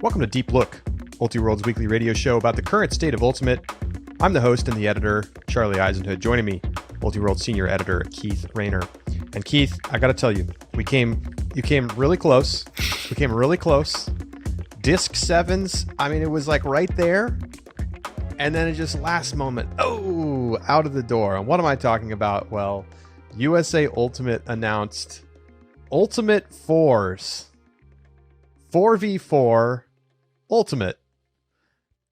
Welcome to Deep Look, Ultiworld's weekly radio show about the current state of Ultimate. I'm the host and the editor, Charlie Eisenhood. Joining me, Ultiworld senior editor, Keith Raynor. And Keith, I got to tell you, you came really close. We came really close. Disc 7s, I mean, it was like right there. And then it just last moment, out of the door. And what am I talking about? Well, USA Ultimate announced Ultimate 4’s. 4v4 Ultimate.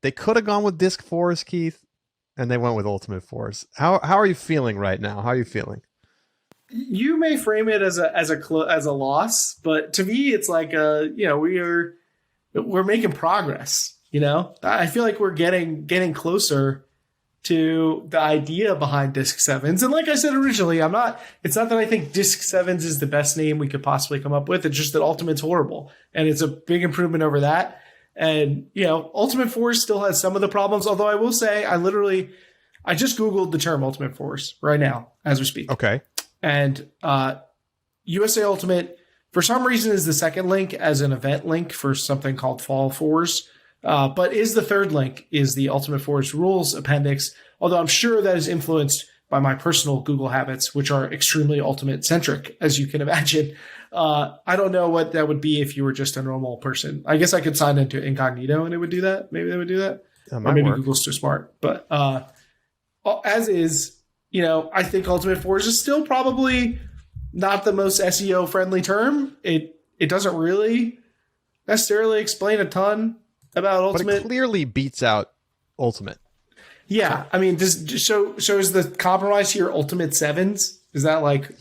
They could have gone with Disc 4's, Keith, and they went with Ultimate 4's. How are you feeling right now? How are you feeling? You may frame it as a loss, but to me, it's like we're making progress. You know, I feel like we're getting closer to the idea behind Disc 7s. And like I said originally, it's not that I think Disc 7s is the best name we could possibly come up with. It's just that Ultimate's horrible. And it's a big improvement over that. And, Ultimate 4 still has some of the problems. Although I will say, I just Googled the term Ultimate 4's right now as we speak. Okay. And USA Ultimate, for some reason, is the second link as an event link for something called Fall 4's. But is the third link is the Ultimate 4's rules appendix, although I'm sure that is influenced by my personal Google habits, which are extremely Ultimate centric, as you can imagine. I don't know what that would be if you were just a normal person. I guess I could sign into incognito and it would do that. Maybe they would do that. Or maybe work. Google's too smart. But as is, I think Ultimate 4's is still probably not the most SEO friendly term. It doesn't really necessarily explain a ton about Ultimate. But it clearly beats out Ultimate. Yeah. I mean, so is the compromise here Ultimate 7s? Is that like...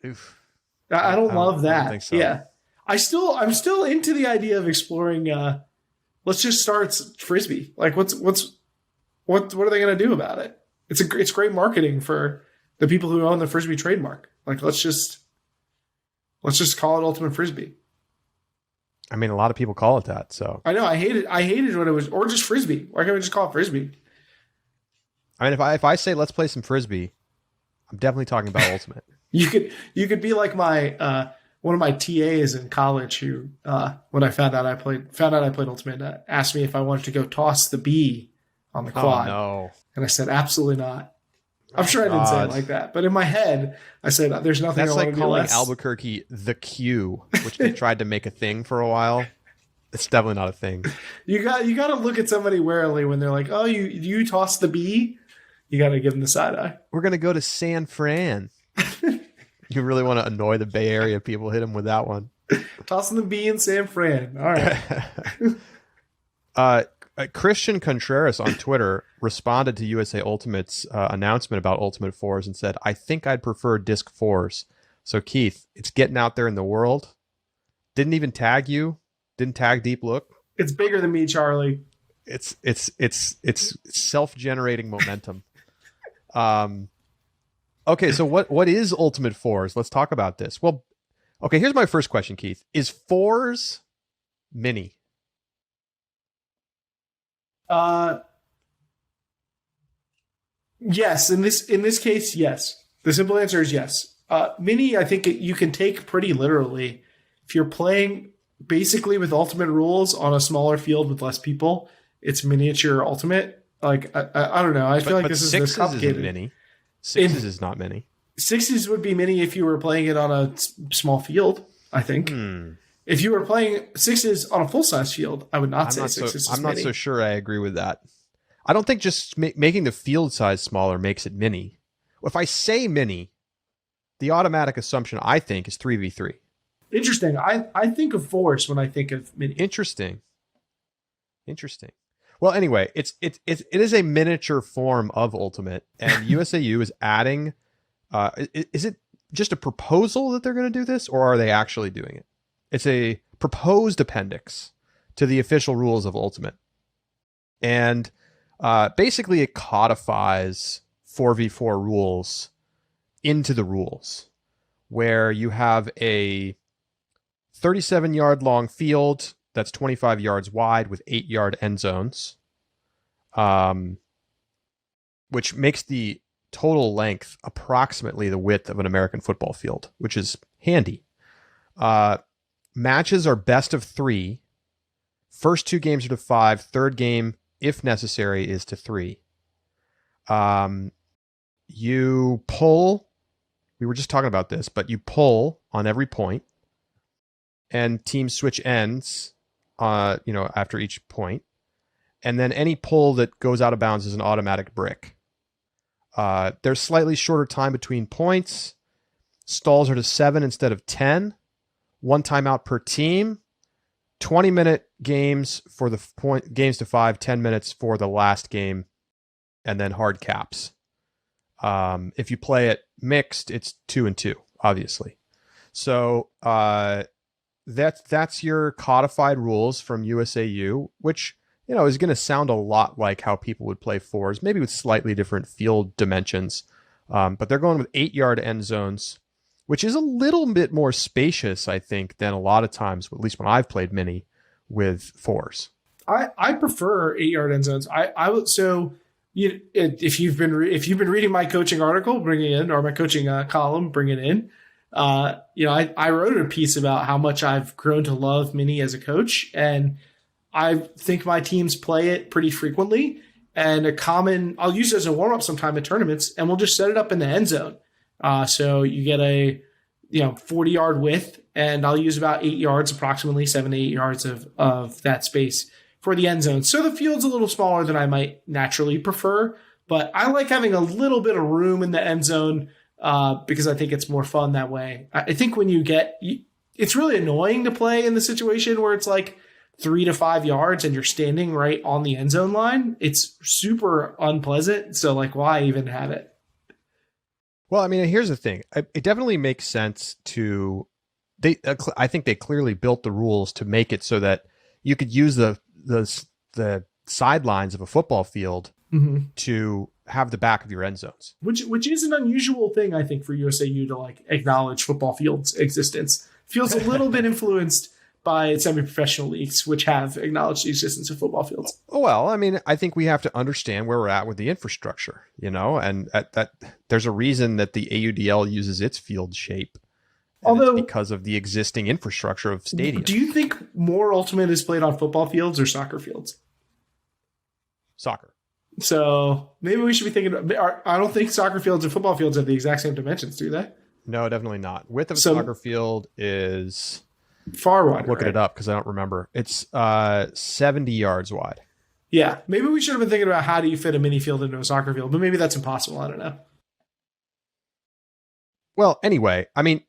Oof. I don't love that. I don't think so. Yeah. I'm still into the idea of exploring, let's just start Frisbee. Like what are they going to do about it? It's great marketing for the people who own the Frisbee trademark. Like, let's just call it Ultimate Frisbee. I mean, a lot of people call it that, so. I know. I hated when it was, or just Frisbee. Why can't we just call it Frisbee? I mean, if I say let's play some Frisbee, I'm definitely talking about Ultimate. You could be like my one of my TAs in college who when I found out I played Ultimate, asked me if I wanted to go toss the bee on the quad. Oh, no. And I said absolutely not. I'm sure I didn't say it like that, but in my head, I said, "There's nothing." That's I like calling Albuquerque the Q, which they tried to make a thing for a while. It's definitely not a thing. You got to look at somebody warily when they're like, "Oh, you toss the bee." You got to give them the side eye. We're gonna go to San Fran. You really want to annoy the Bay Area people? Hit them with that one. Tossing the bee in San Fran. All right. Christian Contreras on Twitter responded to USA Ultimate's announcement about Ultimate 4's and said, "I think I'd prefer Disc 4's." So Keith, it's getting out there in the world. Didn't even tag you. Didn't tag Deep Look. It's bigger than me, Charlie. It's self-generating momentum. Okay, so what is Ultimate 4's? Let's talk about this. Well, okay, here's my first question, Keith. Is 4's mini? Yes. In this case, yes. The simple answer is yes. Mini, I think you can take pretty literally. If you're playing basically with Ultimate rules on a smaller field with less people, it's miniature Ultimate. Like I don't know. I feel like this is this complicated. Mini. 6's is not mini. 6's would be mini if you were playing it on a small field, I think. If you were playing 6's on a full-size field, I would not say 6's is I'm mini. not so sure I agree with that. I don't think just making the field size smaller makes it mini. If I say mini, the automatic assumption, I think, is 3v3. Interesting. I think of 4's when I think of mini. Interesting. Well, anyway, it is a miniature form of Ultimate, and USAU is adding. Is it just a proposal that they're going to do this, or are they actually doing it? It's a proposed appendix to the official rules of Ultimate, and basically it codifies 4v4 rules into the rules, where you have a 37-yard long field that's 25 yards wide with 8-yard end zones, which makes the total length approximately the width of an American football field, which is handy. Matches are best of 3, First 2 games are to 5. Third game, if necessary, is to 3. You pull. We were just talking about this, but you pull on every point, and teams switch ends, after each point. And then any pull that goes out of bounds is an automatic brick. There's slightly shorter time between points. Stalls are to 7 instead of 10. 1 timeout per team. 20-minute games for the games to 5. 10 minutes for the last game, and then hard caps. If you play it mixed, it's 2 and 2, obviously. So that's your codified rules from USAU, which is going to sound a lot like how people would play 4s, maybe with slightly different field dimensions. But they're going with 8-yard end zones, which is a little bit more spacious, I think, than a lot of times, at least when I've played mini with 4s. I prefer 8-yard end zones. I would if you've been reading my coaching article, bring it in, or my coaching column, bring it in. I wrote a piece about how much I've grown to love mini as a coach, and I think my teams play it pretty frequently. And I'll use it as a warm up sometime at tournaments, and we'll just set it up in the end zone. So you get a 40-yard width, and I'll use about 8 yards, approximately 7 to 8 yards of that space for the end zone. So the field's a little smaller than I might naturally prefer, but I like having a little bit of room in the end zone because I think it's more fun that way. I think when it's really annoying to play in the situation where it's like 3 to 5 yards and you're standing right on the end zone line. It's super unpleasant. So why even have it? Well, I mean, here's the thing. It definitely makes sense I think they clearly built the rules to make it so that you could use the sidelines of a football field to have the back of your end zones. Which is an unusual thing, I think, for USAU to acknowledge football field's existence. Feels a little bit influenced by semi-professional leagues, which have acknowledged the existence of football fields. Well, I mean, I think we have to understand where we're at with the infrastructure, and that there's a reason that the AUDL uses its field shape. Although, it's because of the existing infrastructure of stadiums. Do you think more Ultimate is played on football fields or soccer fields? Soccer. So maybe we should be thinking I don't think soccer fields and football fields have the exact same dimensions, do they? No, definitely not. Width of a soccer field is far wider. I'm looking it up because I don't remember. It's 70 yards wide. Yeah, maybe we should have been thinking about how do you fit a mini field into a soccer field, but maybe that's impossible. I don't know. Well, anyway, I mean,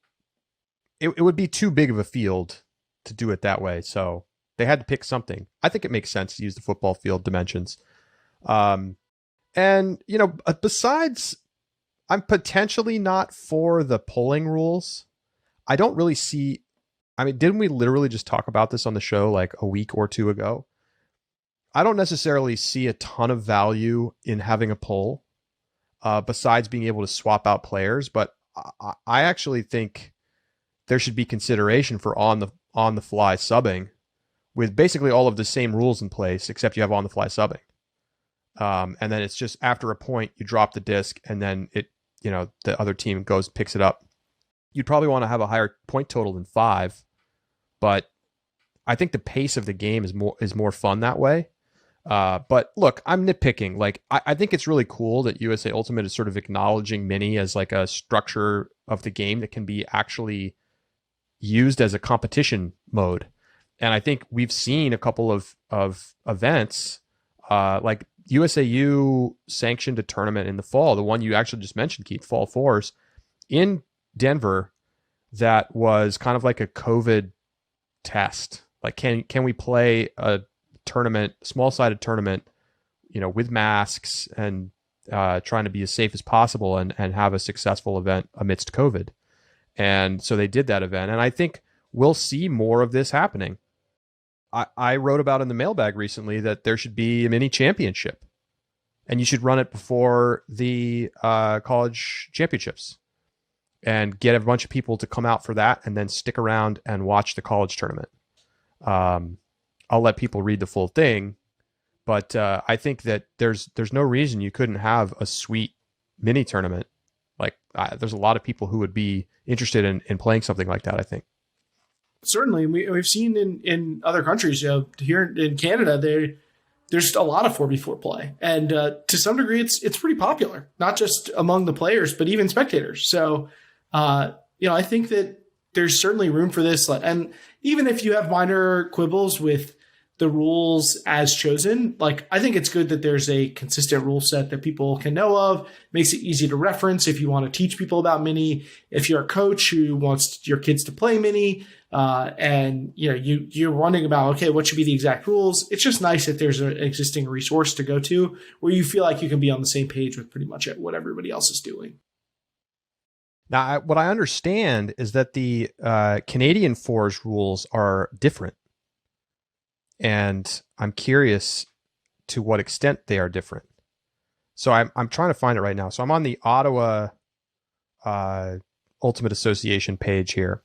it would be too big of a field to do it that way, so they had to pick something. I think it makes sense to use the football field dimensions. Besides, I'm potentially not for the polling rules. I don't really see. I mean, didn't we literally just talk about this on the show like a week or two ago? I don't necessarily see a ton of value in having a poll, besides being able to swap out players. But I actually think there should be consideration for on the fly subbing with basically all of the same rules in place, except you have on the fly subbing. And then it's just after a point, you drop the disc and then the other team picks it up. You'd probably want to have a higher point total than 5, but I think the pace of the game is more fun that way. But look, I'm nitpicking. I think it's really cool that USA Ultimate is sort of acknowledging mini as a structure of the game that can be actually used as a competition mode. And I think we've seen a couple of events, like USAU sanctioned a tournament in the fall, the one you actually just mentioned, Keith, Fall 4’s in Denver, that was kind of like a COVID test. Can we play a tournament, small-sided tournament, with masks and trying to be as safe as possible and have a successful event amidst COVID. And so they did that event. And I think we'll see more of this happening. I wrote about in the mailbag recently that there should be a mini championship, and you should run it before the college championships and get a bunch of people to come out for that and then stick around and watch the college tournament. I'll let people read the full thing, but I think that there's no reason you couldn't have a sweet mini tournament. There's a lot of people who would be interested in playing something like that, I think. certainly. We've seen in other countries, here in Canada, there's a lot of 4v4 play. And to some degree, it's pretty popular, not just among the players, but even spectators. So, I think that there's certainly room for this. And even if you have minor quibbles with the rules as chosen, I think it's good that there's a consistent rule set that people can know of. Makes it easy to reference if you want to teach people about Mini. If you're a coach who wants your kids to play Mini, and you're wondering about, okay, what should be the exact rules? It's just nice that there's an existing resource to go to where you feel like you can be on the same page with pretty much what everybody else is doing. Now, what I understand is that the Canadian 4's rules are different. And I'm curious to what extent they are different. So I'm trying to find it right now. So I'm on the Ottawa Ultimate Association page here.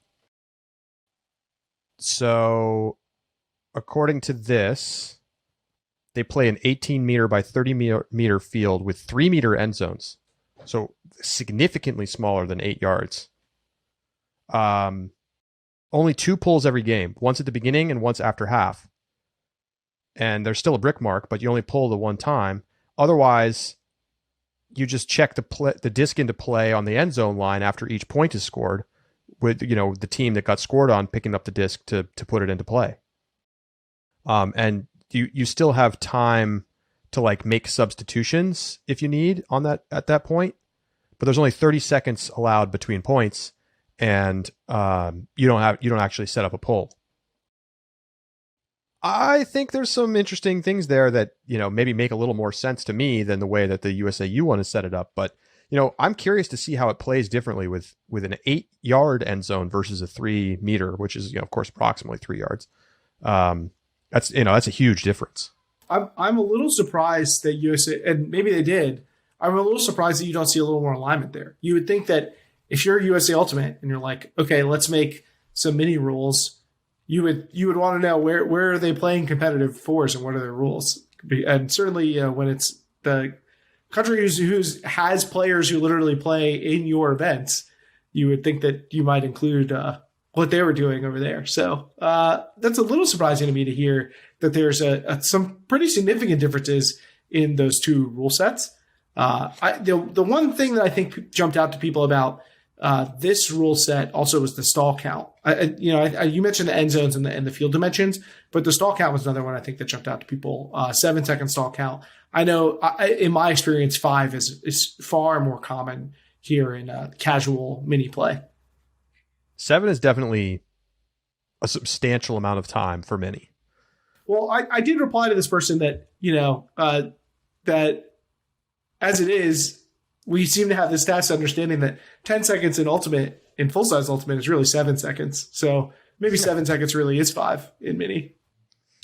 So according to this, they play an 18 meter by 30 meter field with 3 meter end zones. So significantly smaller than 8 yards. Only 2 pulls every game, once at the beginning and once after half. And there's still a brick mark, but you only pull the one time. Otherwise, you just check the disc into play on the end zone line after each point is scored, with the team that got scored on picking up the disc to put it into play. And you still have time to make substitutions if you need at that point, but there's only 30 seconds allowed between points, and you don't actually set up a pull. I think there's some interesting things there that, maybe make a little more sense to me than the way that the USAU one is set it up. But, I'm curious to see how it plays differently with an 8-yard end zone versus a 3 meter, which is, of course, approximately 3 yards. That's a huge difference. I'm a little surprised that USA, and maybe they did, I'm a little surprised that you don't see a little more alignment there. You would think that if you're USA Ultimate and you're like, okay, let's make some mini rules, you would want to know where are they playing competitive 4s and what are their rules. And certainly when it's the country who has players who literally play in your events, you would think that you might include what they were doing over there. So that's a little surprising to me to hear that there's some pretty significant differences in those two rule sets. The one thing that I think jumped out to people about this rule set also was the stall count. You mentioned the end zones and the field dimensions, but the stall count was another one I think that jumped out to people. 7-second stall count. I know in my experience, 5 is far more common here in casual mini play. 7 is definitely a substantial amount of time for many. Well, I did reply to this person that, that as it is, we seem to have this tacit understanding that 10 seconds in full-size Ultimate is really 7 seconds. So maybe 7 seconds really is 5 in mini.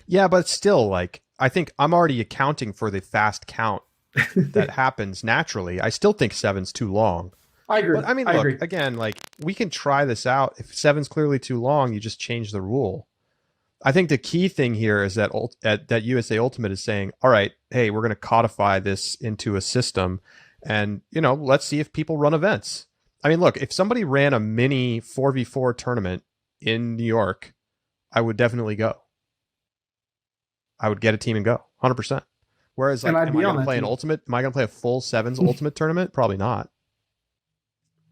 Yeah, but still, I think I'm already accounting for the fast count that happens naturally. I still think 7's too long. I agree. But I mean, look, again, we can try this out. If 7's clearly too long, you just change the rule. I think the key thing here is that that USA Ultimate is saying, all right, hey, we're going to codify this into a system. And, let's see if people run events. I mean, look, if somebody ran a mini 4v4 tournament in New York, I would definitely go. I would get a team and go 100%. Whereas, am I going to play an ultimate? Am I going to play a full 7's ultimate tournament? Probably not.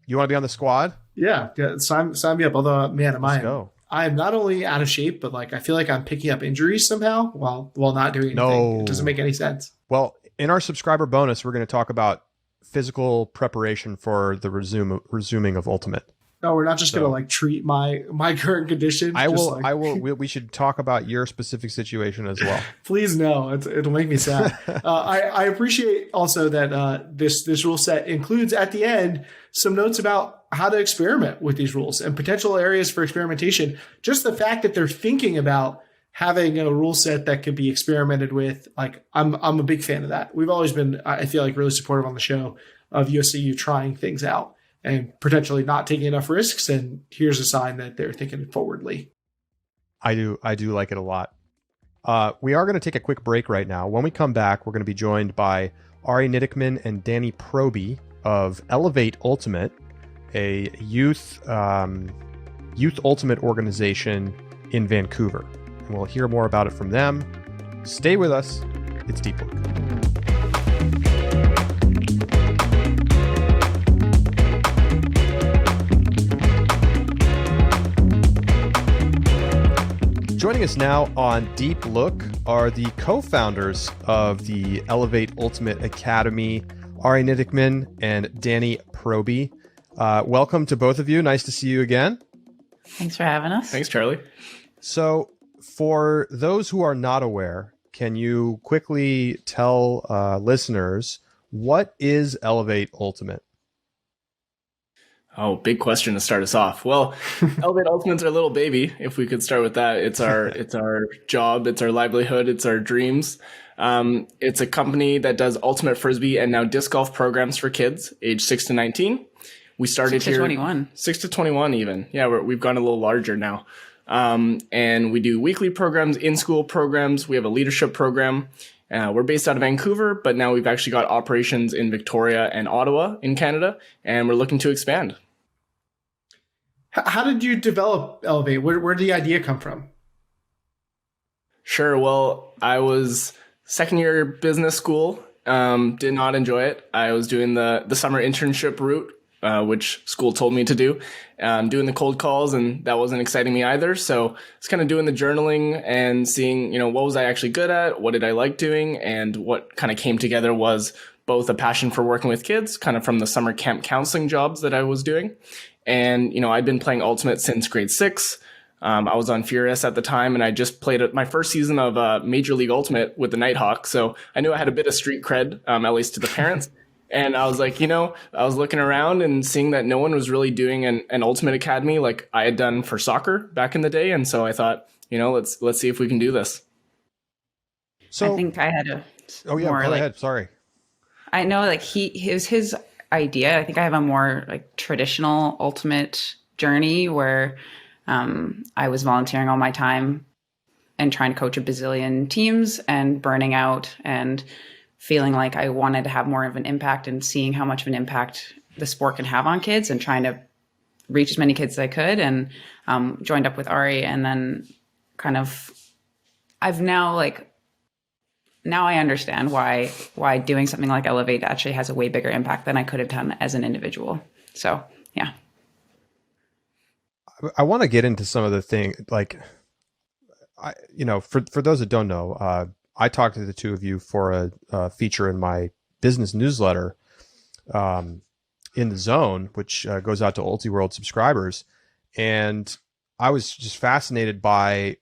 You want to be on the squad? Yeah, sign me up. Although, man, I am not only out of shape, but I feel like I'm picking up injuries somehow while not doing anything. No. It doesn't make any sense. Well, in our subscriber bonus, we're going to talk about physical preparation for the resuming of Ultimate. No, we're not just going to treat my current condition. I will. We should talk about your specific situation as well. Please no, it'll make me sad. I appreciate also that this rule set includes at the end some notes about how to experiment with these rules and potential areas for experimentation. Just the fact that they're thinking about having a rule set that could be experimented with, I'm a big fan of that. We've always been, I feel really supportive on the show of USAU trying things out and potentially not taking enough risks. And here's a sign that they're thinking forwardly. I do like it a lot. We are going to take a quick break right now. When we come back, we're going to be joined by Ari Nitikman and Danie Proby of Elevate Ultimate, a youth youth ultimate organization in Vancouver. And we'll hear more about it from them. Stay with us. It's Deep Look. Joining us now on Deep Look are the co-founders of the Elevate Ultimate Academy, Ari Nitikman and Danie Proby. Welcome to both of you. Nice to see you again. Thanks for having us. Thanks, Charlie. So for those who are not aware, can you quickly tell listeners, what is Elevate Ultimate? Oh, big question to start us off. Well, Elevate Ultimate's our little baby. If we could start with that, it's our job, it's our livelihood, it's our dreams. It's a company that does ultimate frisbee and now disc golf programs for kids age 6 to 19. We started 6 to 21. 6 to 21 even. Yeah, we've gone a little larger now. And we do weekly programs, in-school programs. We have a leadership program. We're based out of Vancouver, but now we've actually got operations in Victoria and Ottawa in Canada, and we're looking to expand. How did you develop Elevate? Where did the idea come from? Sure. Well, I was second year business school. Did not enjoy it. I was doing the summer internship route, which school told me to do, doing the cold calls, and that wasn't exciting me either. So I was kind of doing the journaling and seeing, what was I actually good at? What did I like doing? And what kind of came together was both a passion for working with kids, kind of from the summer camp counseling jobs that I was doing. And, I'd been playing Ultimate since grade 6. I was on 4’s at the time, and I just played my first season of Major League Ultimate with the Nighthawks. So I knew I had a bit of street cred, at least to the parents. And I was like, I was looking around and seeing that no one was really doing an Ultimate Academy like I had done for soccer back in the day. And so I thought, let's see if we can do this. So I think I had a. Oh yeah, go ahead. Sorry. I know, it was his idea. I think I have a more traditional ultimate journey where I was volunteering all my time and trying to coach a bazillion teams and burning out and feeling like I wanted to have more of an impact and seeing how much of an impact the sport can have on kids and trying to reach as many kids as I could, and joined up with Ari, and then I've now I understand why doing something like Elevate actually has a way bigger impact than I could have done as an individual. So, yeah. I want to get into some of the things, for those that don't know, I talked to the two of you for a feature in my business newsletter, in the Zone, which goes out to UltiWorld subscribers. And I was just fascinated by,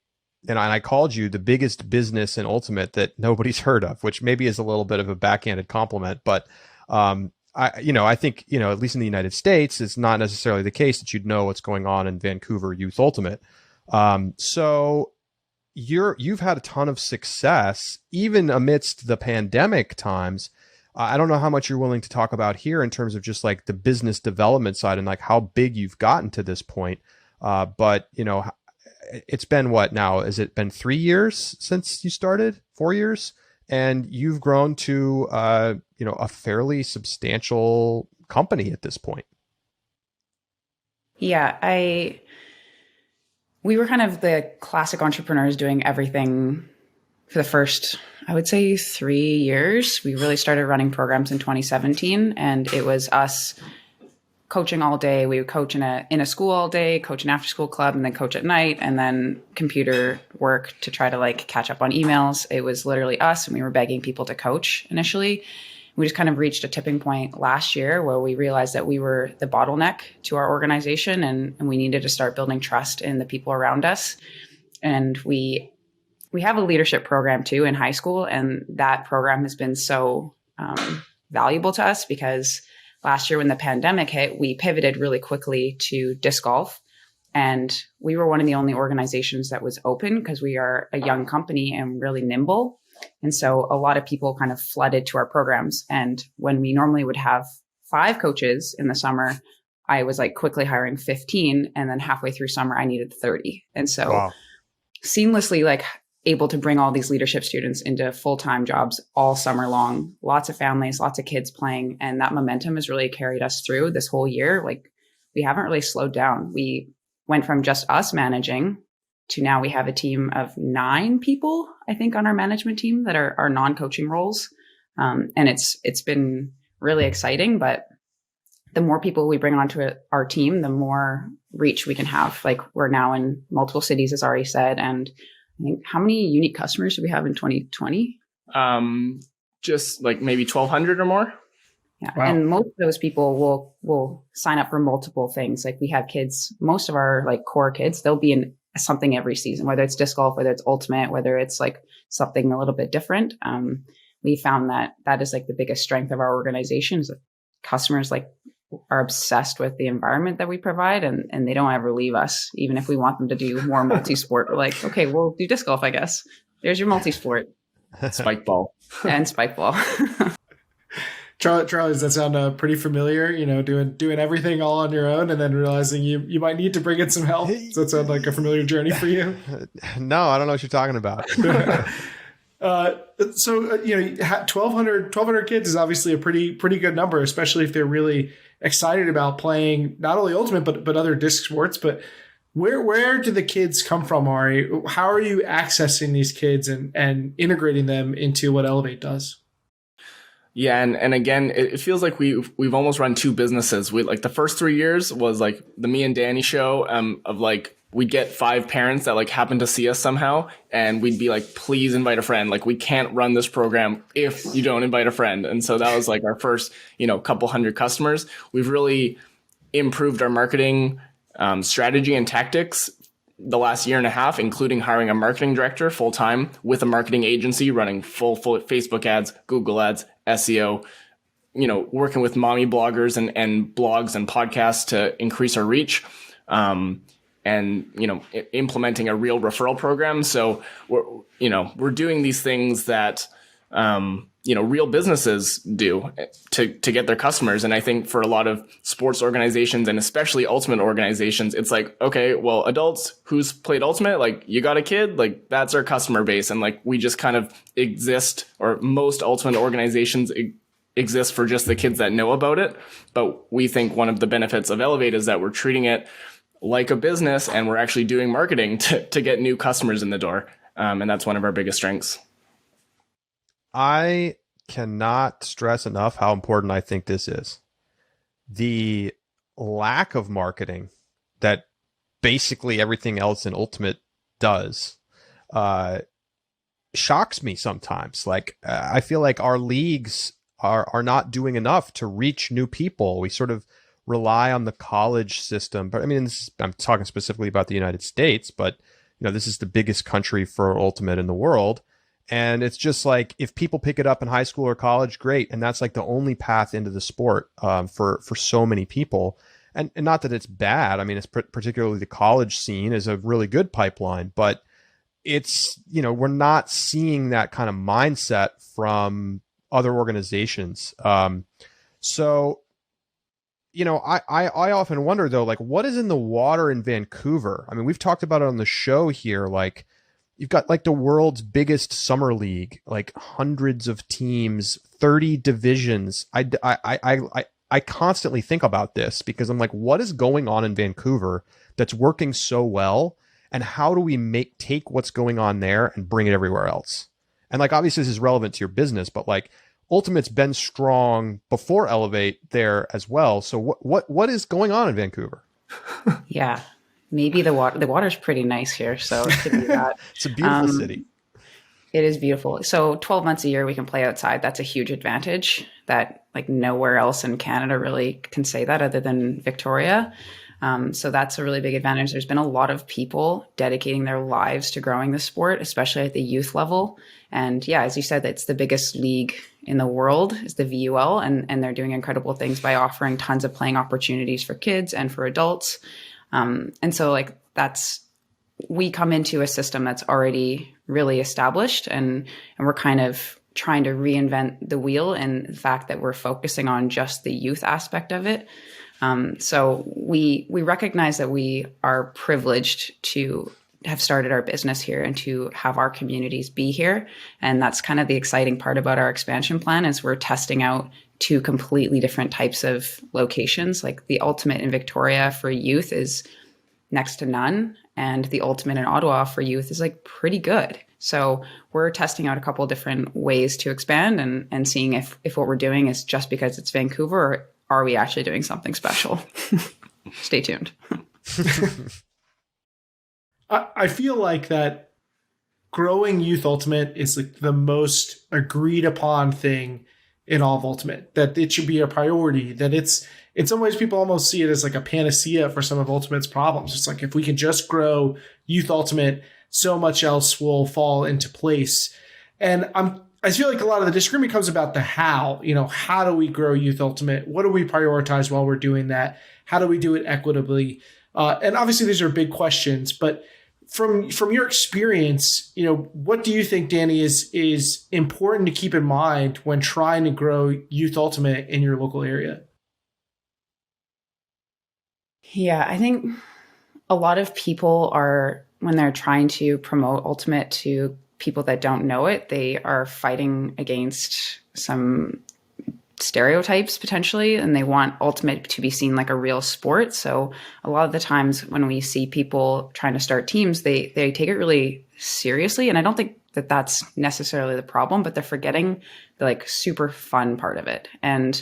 and I called you the biggest business in Ultimate that nobody's heard of, which maybe is a little bit of a backhanded compliment, but I think, at least in the United States, it's not necessarily the case that you'd know what's going on in Vancouver Youth Ultimate. So you've had a ton of success, even amidst the pandemic times. I don't know how much you're willing to talk about here in terms of just the business development side and how big you've gotten to this point. But it's been what now? Has it been 3 years since you started? 4 years? And you've grown to, a fairly substantial company at this point. Yeah, we were kind of the classic entrepreneurs doing everything for the first, I would say, 3 years. We really started running programs in 2017, and it was us coaching all day. We would coach in a school all day, coach an after school club, and then coach at night, and then computer work to try to catch up on emails. It was literally us, and we were begging people to coach initially. We just kind of reached a tipping point last year where we realized that we were the bottleneck to our organization, and we needed to start building trust in the people around us. And we have a leadership program too in high school, and that program has been so valuable to us because last year when the pandemic hit, we pivoted really quickly to disc golf. And we were one of the only organizations that was open because we are a young company and really nimble. And so a lot of people kind of flooded to our programs. And when we normally would have 5 coaches in the summer, I was quickly hiring 15. And then halfway through summer, I needed 30. And so seamlessly able to bring all these leadership students into full-time jobs all summer long, lots of families, lots of kids playing. And that momentum has really carried us through this whole year. We haven't really slowed down. We went from just us managing to now we have a team of 9 people, I think, on our management team that are non-coaching roles. And it's been really exciting, but the more people we bring onto our team, the more reach we can have. Like, we're now in multiple cities, as Ari said. And I think, how many unique customers do we have in 2020? Just like maybe 1,200 or more. Yeah. Wow. And most of those people will sign up for multiple things. Like, we have kids, most of our like core kids, they'll be in something every season, whether it's disc golf, whether it's ultimate, whether it's like something a little bit different. We found that is like the biggest strength of our organization is that customers like are obsessed with the environment that we provide, and they don't ever leave us. Even if we want them to do more multi-sport, we're like, okay, we'll do disc golf, I guess. There's your multi-sport. Spike ball. And spike ball. Charlie, does that sound pretty familiar? You know, doing everything all on your own and then realizing you might need to bring in some help. Does that sound like a familiar journey for you? No, I don't know what you're talking about. So 1,200 kids is obviously a pretty good number, especially if they're really excited about playing not only ultimate but other disc sports. But where do the kids come from, Ari? How are you accessing these kids and integrating them into what Elevate does? Yeah, and again, it feels like we've almost run 2 businesses. We like the first 3 years was like the me and Danie show of like we'd get 5 parents that like happened to see us somehow, and we'd be like, please invite a friend. Like, we can't run this program if you don't invite a friend. And so that was like our first, couple hundred customers. We've really improved our marketing strategy and tactics the last year and a half, including hiring a marketing director full time with a marketing agency running full Facebook ads, Google ads, SEO, working with mommy bloggers and blogs and podcasts to increase our reach, and implementing a real referral program. So we're doing these things that real businesses do to get their customers. And I think for a lot of sports organizations and especially ultimate organizations, it's like, okay, well, adults who's played ultimate, like, you got a kid, like, that's our customer base. And like, we just kind of exist, or most ultimate organizations exist for just the kids that know about it. But we think one of the benefits of Elevate is that we're treating it like a business, and we're actually doing marketing to get new customers in the door. And that's one of our biggest strengths. I cannot stress enough how important I think this is. The lack of marketing that basically everything else in Ultimate does shocks me sometimes. Like, I feel like our leagues are not doing enough to reach new people. We sort of rely on the college system. But I mean, I'm talking specifically about the United States, but this is the biggest country for Ultimate in the world. And it's just like, if people pick it up in high school or college, great. And that's like the only path into the sport for so many people. And not that it's bad. I mean, it's particularly the college scene is a really good pipeline, but it's, we're not seeing that kind of mindset from other organizations. So, I often wonder though, like, what is in the water in Vancouver? I mean, we've talked about it on the show here, like, you've got like the world's biggest summer league, like hundreds of teams, 30 divisions. I constantly think about this because I'm like, what is going on in Vancouver that's working so well? And how do we take what's going on there and bring it everywhere else? And like, obviously this is relevant to your business, but like, Ultimate's been strong before Elevate there as well. So what is going on in Vancouver? Yeah. Maybe the water's pretty nice here, so it could be that. It's a beautiful city. It is beautiful. So 12 months a year we can play outside. That's a huge advantage that like nowhere else in Canada really can say that other than Victoria. So that's a really big advantage. There's been a lot of people dedicating their lives to growing the sport, especially at the youth level. And yeah, as you said, it's the biggest league in the world is the VUL, and they're doing incredible things by offering tons of playing opportunities for kids and for adults. And so like we come into a system that's already really established, and we're kind of trying to reinvent the wheel, and the fact that we're focusing on just the youth aspect of it. So we recognize that we are privileged to have started our business here and to have our communities be here. And that's kind of the exciting part about our expansion plan is we're testing out 2 completely different types of locations. Like the Ultimate in Victoria for youth is next to none. And the Ultimate in Ottawa for youth is like pretty good. So we're testing out a couple of different ways to expand and seeing if what we're doing is just because it's Vancouver, or are we actually doing something special? Stay tuned. I feel like that growing Youth Ultimate is like the most agreed upon thing in all of Ultimate, that it should be a priority, that it's in some ways people almost see it as like a panacea for some of Ultimate's problems. It's like, if we can just grow Youth Ultimate, so much else will fall into place. And I feel like a lot of the disagreement comes about the how. How do we grow Youth Ultimate? What do we prioritize while we're doing that? How do we do it equitably? And obviously these are big questions, but from your experience, what do you think, Danie, is important to keep in mind when trying to grow Youth Ultimate in your local area? Yeah, I think a lot of people are, when they're trying to promote Ultimate to people that don't know it, they are fighting against some stereotypes potentially, and they want Ultimate to be seen like a real sport. So a lot of the times when we see people trying to start teams, they take it really seriously. And I don't think that that's necessarily the problem, but they're forgetting the like super fun part of it. And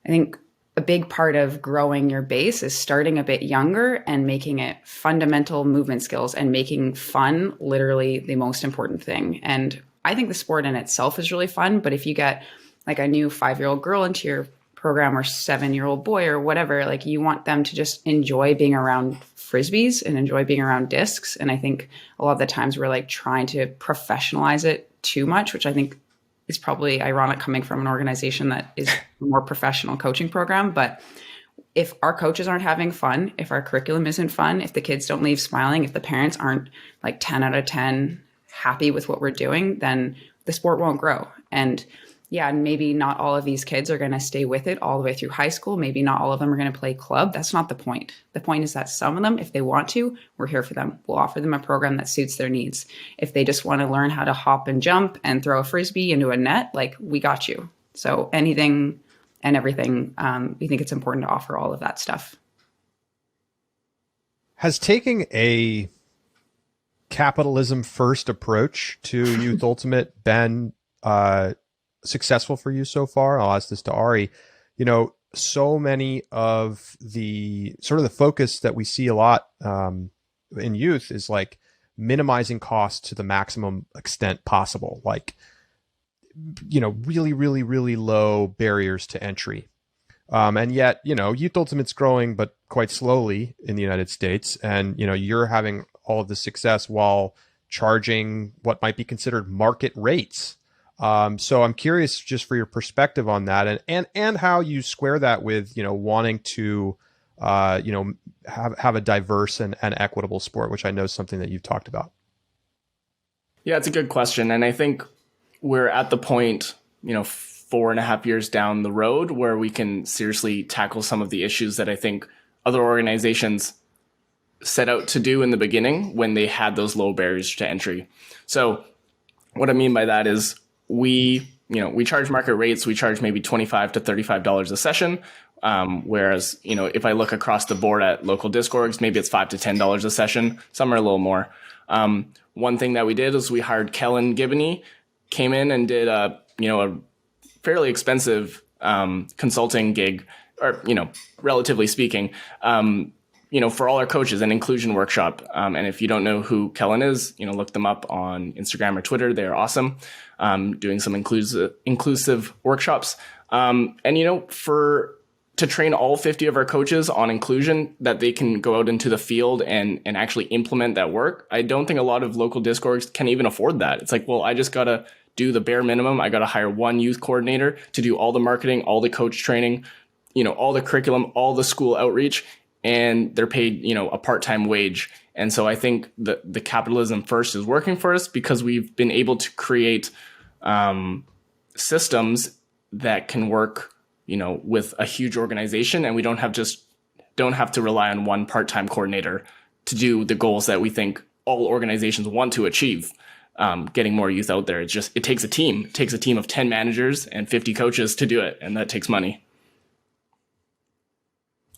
I think a big part of growing your base is starting a bit younger and making it fundamental movement skills and making fun literally the most important thing. And I think the sport in itself is really fun, but if you get like a new 5-year-old girl into your program or 7-year-old boy or whatever, like you want them to just enjoy being around Frisbees and enjoy being around discs. And I think a lot of the times we're like trying to professionalize it too much, which I think is probably ironic coming from an organization that is a more professional coaching program. But if our coaches aren't having fun, if our curriculum isn't fun, if the kids don't leave smiling, if the parents aren't like 10 out of 10 happy with what we're doing, then the sport won't grow. And yeah, maybe not all of these kids are going to stay with it all the way through high school. Maybe not all of them are going to play club. That's not the point. The point is that some of them, if they want to, we're here for them. We'll offer them a program that suits their needs. If they just want to learn how to hop and jump and throw a Frisbee into a net, like we got you. So anything and everything, we think it's important to offer all of that stuff. Has taking a capitalism first approach to Youth Ultimate been successful for you so far? I'll ask this to Ari. So many of the sort of the focus that we see a lot in youth is like minimizing costs to the maximum extent possible. Like, really, really, really low barriers to entry. And yet, Youth Ultimate's growing, but quite slowly in the United States. And, you're having all of the success while charging what might be considered market rates. So I'm curious just for your perspective on that and how you square that with, wanting to, have a diverse and equitable sport, which I know is something that you've talked about. Yeah, it's a good question. And I think we're at the point, 4.5 years down the road where we can seriously tackle some of the issues that I think other organizations set out to do in the beginning when they had those low barriers to entry. So what I mean by that is we charge market rates. We charge maybe $25 to $35 a session. Whereas, if I look across the board at local disc orgs, maybe it's $5 to $10 a session. Some are a little more. One thing that we did is we hired Kellan Gibboney, came in and did a fairly expensive consulting gig, or relatively speaking, for all our coaches, an inclusion workshop. And if you don't know who Kellan is, look them up on Instagram or Twitter. They're awesome, doing some inclusive workshops. To train all 50 of our coaches on inclusion, that they can go out into the field and actually implement that work. I don't think a lot of local disc orgs can even afford that. It's like, well, I just got to do the bare minimum. I got to hire one youth coordinator to do all the marketing, all the coach training, all the curriculum, all the school outreach, and they're paid, a part-time wage. And so I think the capitalism first is working for us because we've been able to create systems that can work, with a huge organization, and we don't have to rely on one part-time coordinator to do the goals that we think all organizations want to achieve. Getting more youth out there. It takes a team. It takes a team of 10 managers and 50 coaches to do it, and that takes money.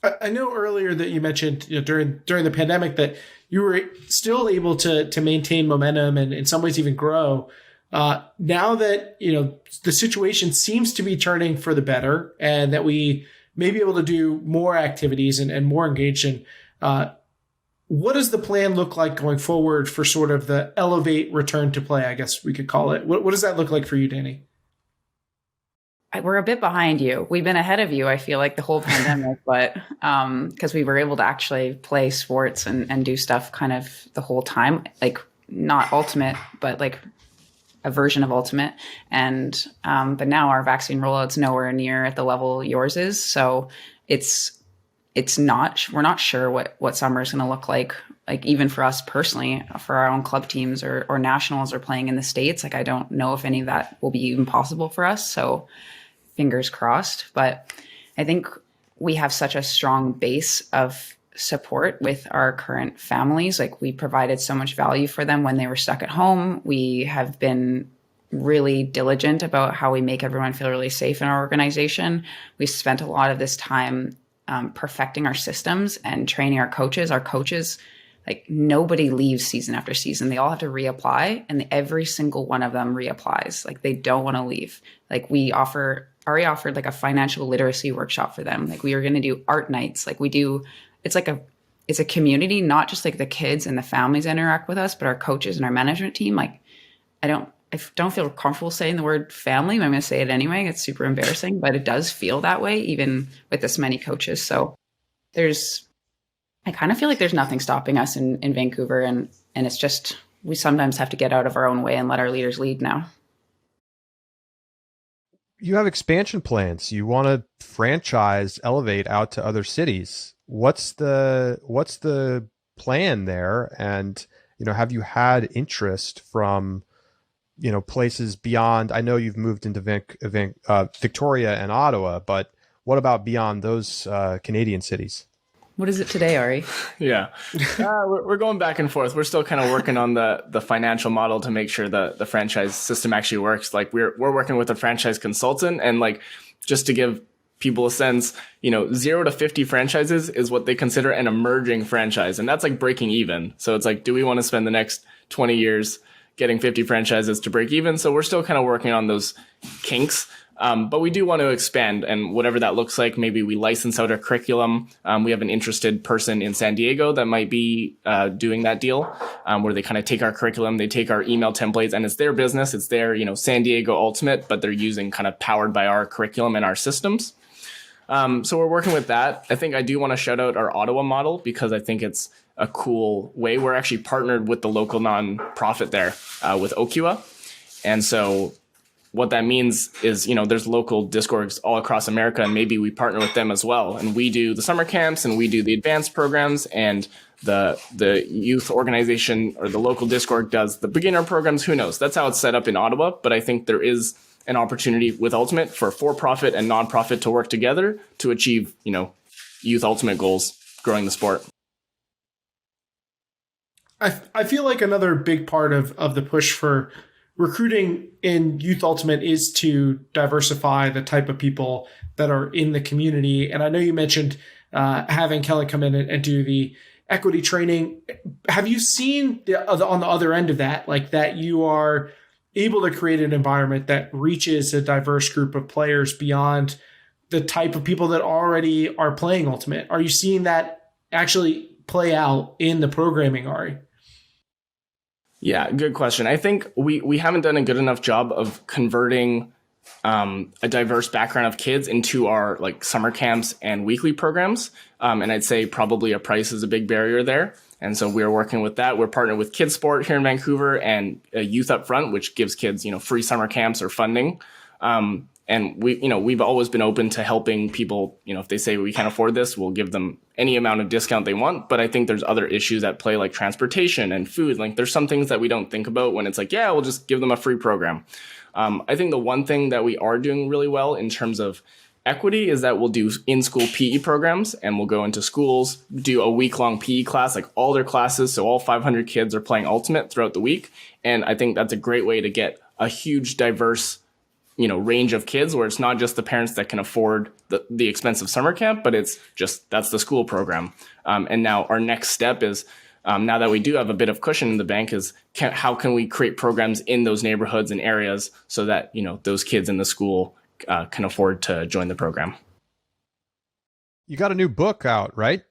I know earlier that you mentioned during the pandemic that you were still able to maintain momentum and in some ways even grow. Now that the situation seems to be turning for the better, and that we may be able to do more activities and more engagement, what does the plan look like going forward for sort of the elevate return to play? I guess we could call it. What does that look like for you, Danie? We're a bit behind you. We've been ahead of you, I feel like, the whole pandemic, but because we were able to actually play sports and do stuff kind of the whole time, like not ultimate, but like a version of ultimate. And but now our vaccine rollout's nowhere near at the level yours is. So we're not sure what summer is going to look like even for us personally, for our own club teams or nationals are playing in the States. Like, I don't know if any of that will be even possible for us. So fingers crossed. But I think we have such a strong base of support with our current families. Like, we provided so much value for them when they were stuck at home. We have been really diligent about how we make everyone feel really safe in our organization. We spent a lot of this time perfecting our systems and training our coaches. Our coaches, like, nobody leaves season after season. They all have to reapply, and every single one of them reapplies. Like, they don't want to leave. Like, Ari offered like a financial literacy workshop for them. Like, we were going to do art nights. Like, it's a community, not just like the kids and the families interact with us, but our coaches and our management team. Like, I don't feel comfortable saying the word family, but I'm going to say it anyway. It's super embarrassing, but it does feel that way, even with this many coaches. So I kind of feel like there's nothing stopping us in Vancouver. And it's just, we sometimes have to get out of our own way and let our leaders lead now. You have expansion plans. You want to franchise Elevate out to other cities. What's the plan there? And, have you had interest from, places beyond? I know you've moved into Victoria and Ottawa, but what about beyond those Canadian cities? What is it today, Ari? Yeah, we're going back and forth. We're still kind of working on the financial model to make sure the franchise system actually works. Like, we're working with a franchise consultant, and like, just to give people a sense, 0 to 50 franchises is what they consider an emerging franchise, and that's like breaking even. So it's like, do we want to spend the next 20 years getting 50 franchises to break even? So we're still kind of working on those kinks. But we do want to expand, and whatever that looks like, maybe we license out our curriculum. We have an interested person in San Diego that might be doing that deal, where they kind of take our curriculum, they take our email templates, and it's their business. It's their, San Diego Ultimate, but they're using kind of powered by our curriculum and our systems. So we're working with that. I think I do want to shout out our Ottawa model, because I think it's a cool way. We're actually partnered with the local nonprofit there, with Okua. And so what that means is, there's local disc orgs all across America, and maybe we partner with them as well. And we do the summer camps, and we do the advanced programs, and the youth organization or the local disc org does the beginner programs. Who knows? That's how it's set up in Ottawa. But I think there is an opportunity with Ultimate for for-profit and nonprofit to work together to achieve, youth Ultimate goals, growing the sport. I feel like another big part of the push for recruiting in Youth Ultimate is to diversify the type of people that are in the community. And I know you mentioned having Kellan come in and do the equity training. Have you seen on the other end of that, like that you are able to create an environment that reaches a diverse group of players beyond the type of people that already are playing Ultimate? Are you seeing that actually play out in the programming, Ari? Yeah, good question. I think we haven't done a good enough job of converting a diverse background of kids into our like summer camps and weekly programs. And I'd say probably a price is a big barrier there. And so we're working with that. We're partnered with Kids Sport here in Vancouver and Youth Upfront, which gives kids, free summer camps or funding. And we've always been open to helping people. If they say we can't afford this, we'll give them any amount of discount they want. But I think there's other issues at play, like transportation and food. Like, there's some things that we don't think about when it's like, yeah, we'll just give them a free program. I think the one thing that we are doing really well in terms of equity is that we'll do in-school PE programs, and we'll go into schools, do a week-long PE class, like all their classes. So all 500 kids are playing Ultimate throughout the week. And I think that's a great way to get a huge diverse range of kids, where it's not just the parents that can afford the expensive summer camp, but it's just that's the school program. And now our next step is, now that we do have a bit of cushion in the bank, is how can we create programs in those neighborhoods and areas so that those kids in the school can afford to join the program. You got a new book out, right?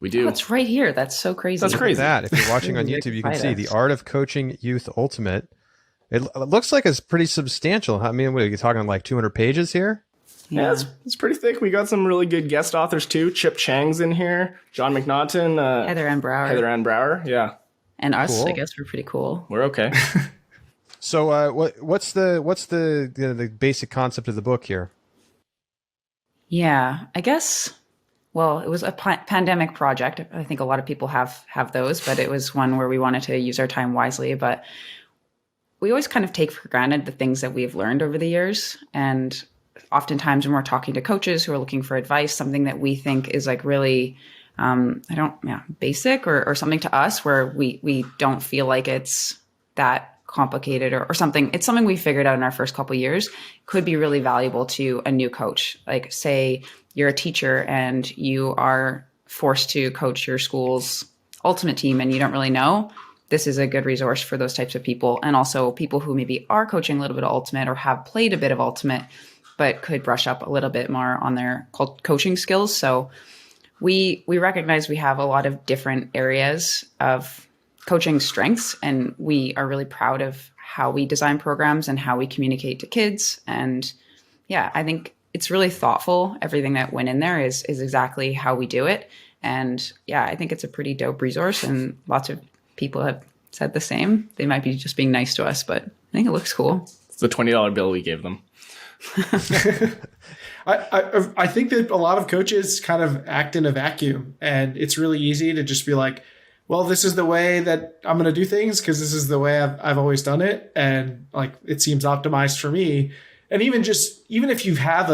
We do. Oh, it's right here. That's so crazy. That's crazy. That, if you're watching on YouTube, you can see The Art of Coaching Youth Ultimate. It looks like it's pretty substantial. I mean, what are you talking, like 200 pages here? Yeah, it's pretty thick. We got some really good guest authors too. Chip Chang's in here, John McNaughton, Heather Ann Brower, yeah, and us. Cool. I guess we're pretty cool. We're okay. So, what's the basic concept of the book here? Yeah, I guess. Well, it was a pandemic project. I think a lot of people have those, but it was one where we wanted to use our time wisely. But we always kind of take for granted the things that we've learned over the years. And oftentimes when we're talking to coaches who are looking for advice, something that we think is like really, basic or something to us where we don't feel like it's that complicated or something. It's something we figured out in our first couple of years could be really valuable to a new coach. Like say you're a teacher and you are forced to coach your school's ultimate team and you don't really know. This is a good resource for those types of people. And also people who maybe are coaching a little bit of ultimate or have played a bit of ultimate, but could brush up a little bit more on their coaching skills. So we recognize we have a lot of different areas of coaching strengths, and we are really proud of how we design programs and how we communicate to kids. And yeah, I think it's really thoughtful. Everything that went in there is exactly how we do it. And yeah, I think it's a pretty dope resource, and lots of people have said the same. They might be just being nice to us, but I think it looks cool. It's the $20 bill we gave them. I think that a lot of coaches kind of act in a vacuum, and it's really easy to just be like, well, this is the way that I'm going to do things because this is the way I've always done it. And like, it seems optimized for me. And even if you have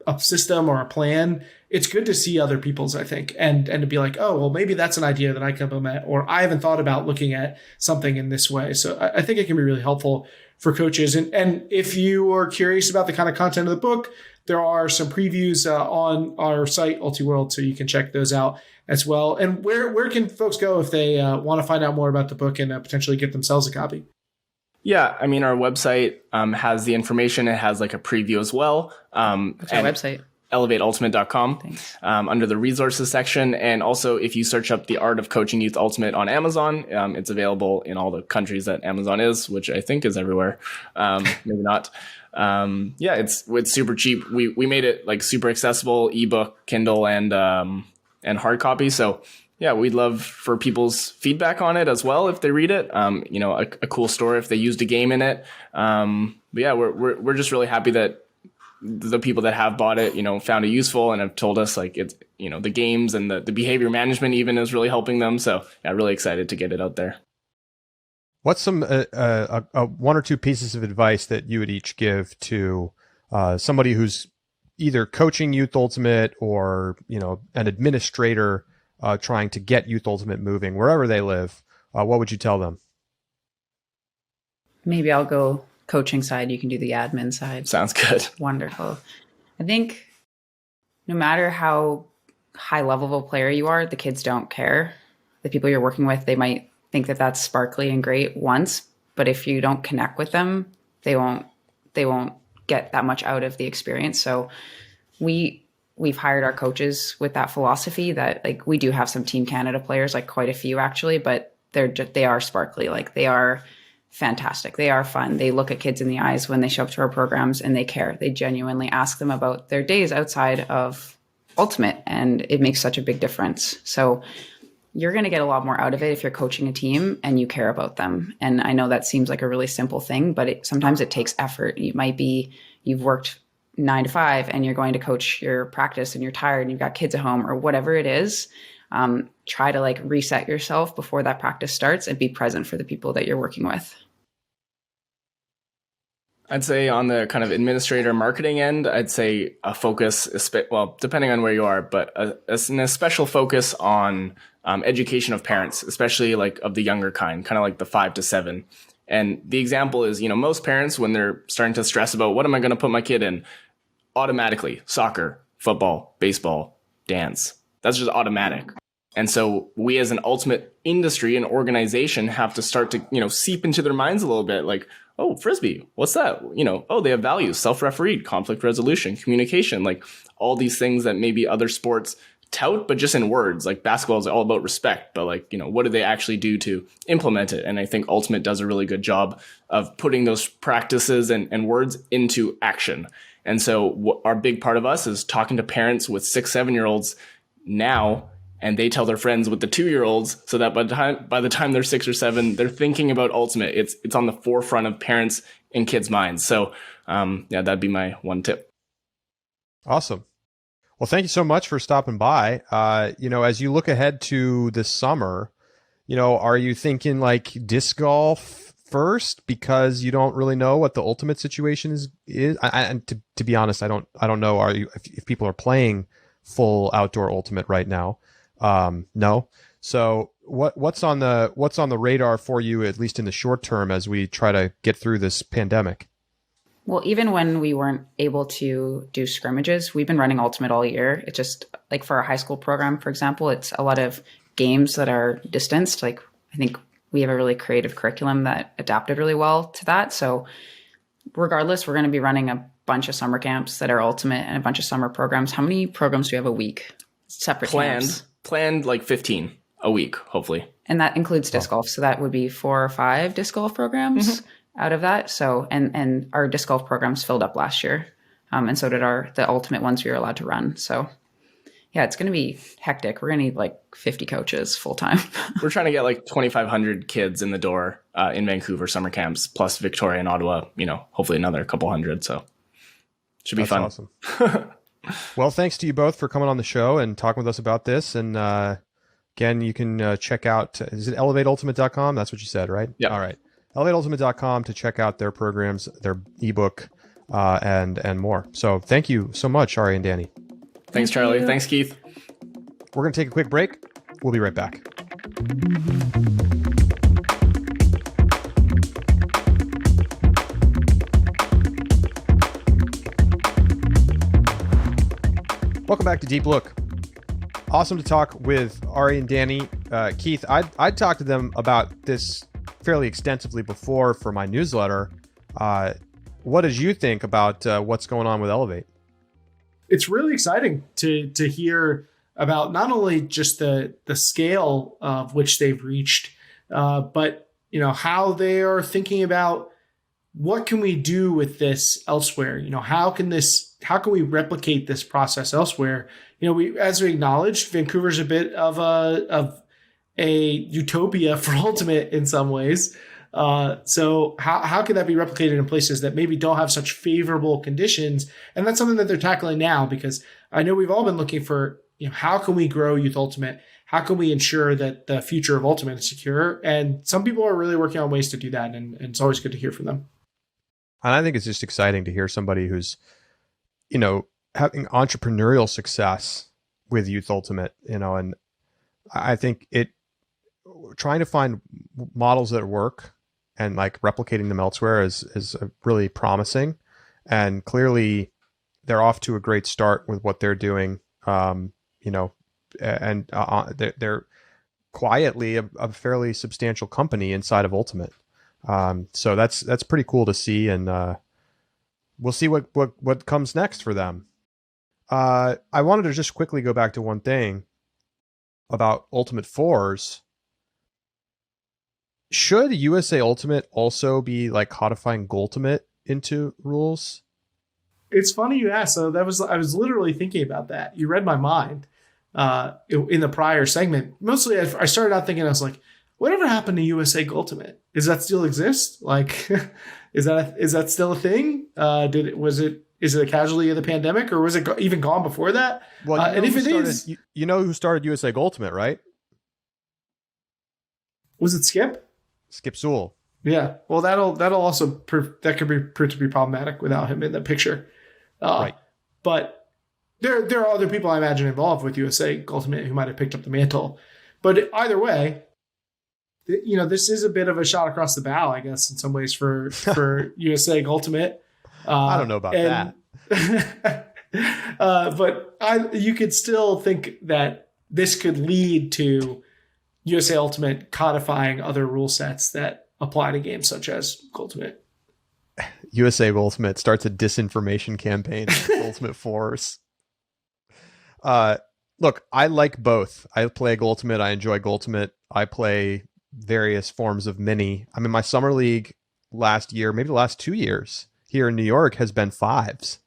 a system or a plan, it's good to see other people's, I think, and to be like, oh, well, maybe that's an idea that I can implement, or I haven't thought about looking at something in this way. So I think it can be really helpful for coaches. And if you are curious about the kind of content of the book, there are some previews on our site, Ultiworld, so you can check those out as well. And where can folks go if they want to find out more about the book and potentially get themselves a copy? Yeah, I mean, our website has the information. It has like a preview as well. What's our website? ElevateUltimate.com under the resources section. And also, if you search up The Art of Coaching Youth Ultimate on Amazon, it's available in all the countries that Amazon is, which I think is everywhere. Maybe not. Yeah, it's super cheap. We made it like super accessible, ebook, Kindle, and hard copy. So yeah, we'd love for people's feedback on it as well if they read it. A cool story if they used a game in it. But yeah, we're just really happy that the people that have bought it, found it useful and have told us like it's, the games and the behavior management even is really helping them. So yeah, really excited to get it out there. What's some one or two pieces of advice that you would each give to somebody who's either coaching Youth Ultimate or an administrator trying to get Youth Ultimate moving wherever they live? What would you tell them? Maybe I'll go coaching side. You can do the admin side. Sounds good. Wonderful. I think no matter how high level of a player you are, the kids don't care. The people you're working with, they might think that that's sparkly and great once, but if you don't connect with them, they won't get that much out of the experience. So we've hired our coaches with that philosophy that like we do have some Team Canada players, like quite a few actually, but they are sparkly. Like they are fantastic. They are fun. They look at kids in the eyes when they show up to our programs and they care. They genuinely ask them about their days outside of Ultimate, and it makes such a big difference. So you're going to get a lot more out of it if you're coaching a team and you care about them. And I know that seems like a really simple thing, but sometimes it takes effort. You've worked 9 to 5 and you're going to coach your practice and you're tired and you've got kids at home or whatever it is. Try to like reset yourself before that practice starts and be present for the people that you're working with. I'd say on the kind of administrator marketing end, I'd say a focus, depending on where you are, but a special focus on education of parents, especially like of the younger kind of like the 5 to 7. And the example is, most parents, when they're starting to stress about what am I going to put my kid in, automatically soccer, football, baseball, dance. That's just automatic. And so we as an ultimate industry and organization have to start to, seep into their minds a little bit like, oh, Frisbee, what's that? Oh, they have values, self-refereed, conflict resolution, communication, like all these things that maybe other sports tout, but just in words. Like basketball is all about respect, but what do they actually do to implement it? And I think Ultimate does a really good job of putting those practices and words into action. And so our big part of us is talking to parents with 6, 7-year-olds now, and they tell their friends with the 2-year-olds, so that by the time they're 6 or 7, they're thinking about Ultimate. It's on the forefront of parents and kids' minds. So that'd be my one tip. Awesome. Well, thank you so much for stopping by. As you look ahead to this summer, are you thinking like disc golf first because you don't really know what the Ultimate situation is? And to be honest, I don't know. If people are playing full outdoor Ultimate right now? No. So what's on the radar for you, at least in the short term, as we try to get through this pandemic? Well, even when we weren't able to do scrimmages, we've been running Ultimate all year. It's just like for our high school program, for example, it's a lot of games that are distanced. Like I think we have a really creative curriculum that adapted really well to that. So regardless, we're going to be running a bunch of summer camps that are Ultimate and a bunch of summer programs. How many programs do we have a week? Separate camps? Planned like 15 a week, hopefully. And that includes disc golf. So that would be 4 or 5 disc golf programs out of that. So, and our disc golf programs filled up last year. And so did the Ultimate ones we were allowed to run. So yeah, it's going to be hectic. We're going to need like 50 coaches full time. We're trying to get like 2,500 kids in the door in Vancouver summer camps, plus Victoria and Ottawa, hopefully another couple hundred. So should be fun. Awesome. Well, thanks to you both for coming on the show and talking with us about this. And again, you can check out, is it elevateultimate.com? That's what you said, right? Yeah. All right. elevateultimate.com to check out their programs, their ebook, and more. So thank you so much, Ari and Danie. Thanks, Charlie. Thanks, Keith. We're going to take a quick break. We'll be right back. Welcome back to Deep Look. Awesome to talk with Ari and Danie. Keith, I'd talked to them about this fairly extensively before for my newsletter. What did you think about what's going on with Elevate? It's really exciting to hear about not only just the scale of which they've reached, but how they are thinking about what can we do with this elsewhere. How can we replicate this process elsewhere? As we acknowledged, Vancouver's a bit of a utopia for Ultimate in some ways. So how can that be replicated in places that maybe don't have such favorable conditions? And that's something that they're tackling now, because I know we've all been looking for, how can we grow Youth Ultimate? How can we ensure that the future of Ultimate is secure? And some people are really working on ways to do that. And it's always good to hear from them. And I think it's just exciting to hear somebody who's, having entrepreneurial success with Youth Ultimate, and I think trying to find models that work and like replicating them elsewhere is really promising. And clearly they're off to a great start with what they're doing. They're quietly a fairly substantial company inside of Ultimate. So that's pretty cool to see. And we'll see what comes next for them. I wanted to just quickly go back to one thing about Ultimate 4’s. Should USA Ultimate also be like codifying Goaltimate into rules? It's funny you asked. So I was literally thinking about that. You read my mind in the prior segment. Mostly I started out thinking, I was like, whatever happened to USA Goaltimate? Does that still exist? Like, is that still a thing? Is it a casualty of the pandemic, or was it even gone before that? Well, and if it is, you know who started USA Goaltimate, right? Was it Skip? Skip Sewell. Yeah. Well, that'll also that could be proved to be problematic without him in the picture. Right. But there are other people I imagine involved with USA Goaltimate who might have picked up the mantle. But either way, this is a bit of a shot across the bow, I guess, in some ways for USA Ultimate. I don't know about that. But you could still think that this could lead to USA Ultimate codifying other rule sets that apply to games such as Ultimate. USA Ultimate starts a disinformation campaign against Ultimate 4’s. Look, I like both. I play Ultimate. I enjoy Ultimate. I play various forms of mini. I mean, my summer league last year, maybe the last 2 years here in New York has been 5s,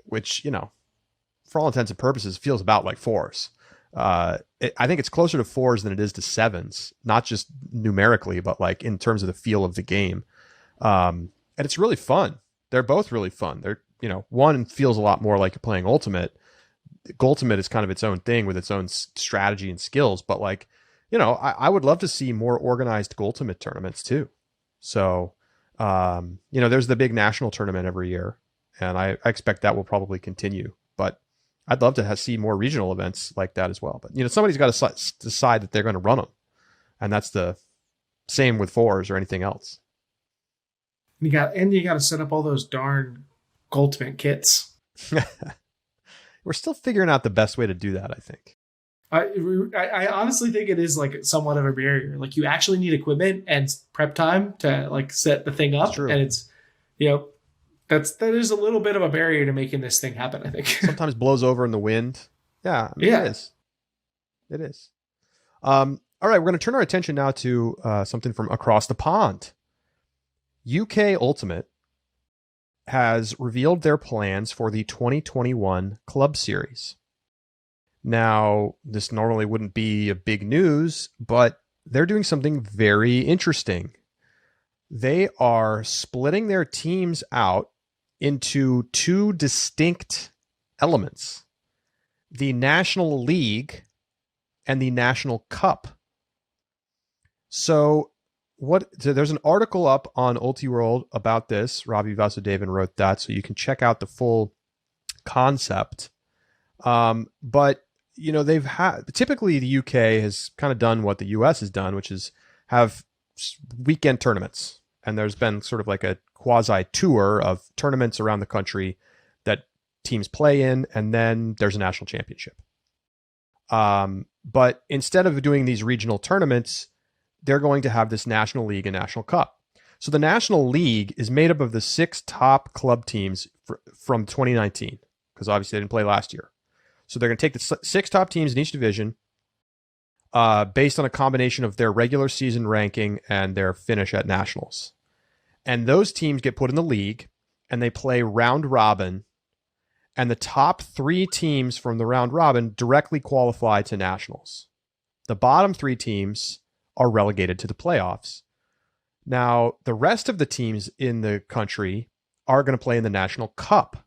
which, for all intents and purposes, feels about like 4’s. I think it's closer to 4’s than it is to 7s, not just numerically, but like in terms of the feel of the game. And it's really fun. They're both really fun. They're, one feels a lot more like you're playing Ultimate. Ultimate is kind of its own thing with its own strategy and skills, but like, I would love to see more organized Ultimate tournaments too. So, there's the big national tournament every year, and I expect that will probably continue, but I'd love to see more regional events like that as well. But, somebody's got to decide that they're going to run them. And that's the same with 4’s or anything else. You got to set up all those darn Ultimate kits. We're still figuring out the best way to do that, I think. I honestly think it is like somewhat of a barrier. Like you actually need equipment and prep time to like set the thing up. And it's, that is a little bit of a barrier to making this thing happen, I think. Sometimes blows over in the wind. Yeah. It is. It is. All right. We're going to turn our attention now to something from across the pond. UK Ultimate has revealed their plans for the 2021 Club Series. Now, this normally wouldn't be a big news, but they're doing something very interesting. They are splitting their teams out into 2 distinct elements: the National League and the National Cup. So there's an article up on Ultiworld about this. Ravi Vasudevan wrote that, so you can check out the full concept. But they've had, typically the UK has kind of done what the US has done, which is have weekend tournaments. And there's been sort of like a quasi tour of tournaments around the country that teams play in, and then there's a national championship. But instead of doing these regional tournaments, they're going to have this National League and National Cup. So the National League is made up of the 6 top club teams from 2019, because obviously they didn't play last year. So they're going to take the 6 top teams in each division based on a combination of their regular season ranking and their finish at nationals. And those teams get put in the league, and they play round robin, and the top 3 teams from the round robin directly qualify to nationals. The bottom 3 teams are relegated to the playoffs. Now, the rest of the teams in the country are going to play in the National Cup.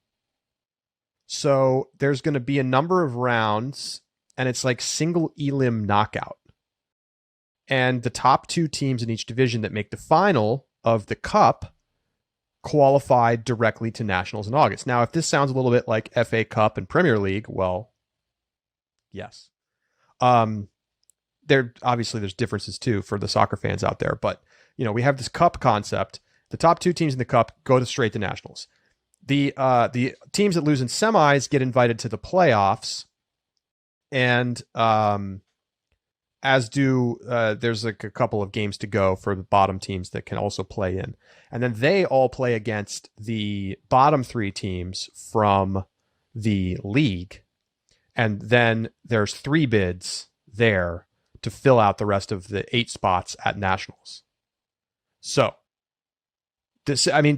So there's going to be a number of rounds, and it's like single elim knockout. And the top 2 teams in each division that make the final of the Cup qualify directly to nationals in August. Now, if this sounds a little bit like FA Cup and Premier League, well, yes. There's differences too for the soccer fans out there, but we have this cup concept. The top 2 teams in the cup go straight to nationals. The teams that lose in semis get invited to the playoffs, and there's like a couple of games to go for the bottom teams that can also play in, and then they all play against the bottom 3 teams from the league, and then there's 3 bids there to fill out the rest of the 8 spots at nationals. So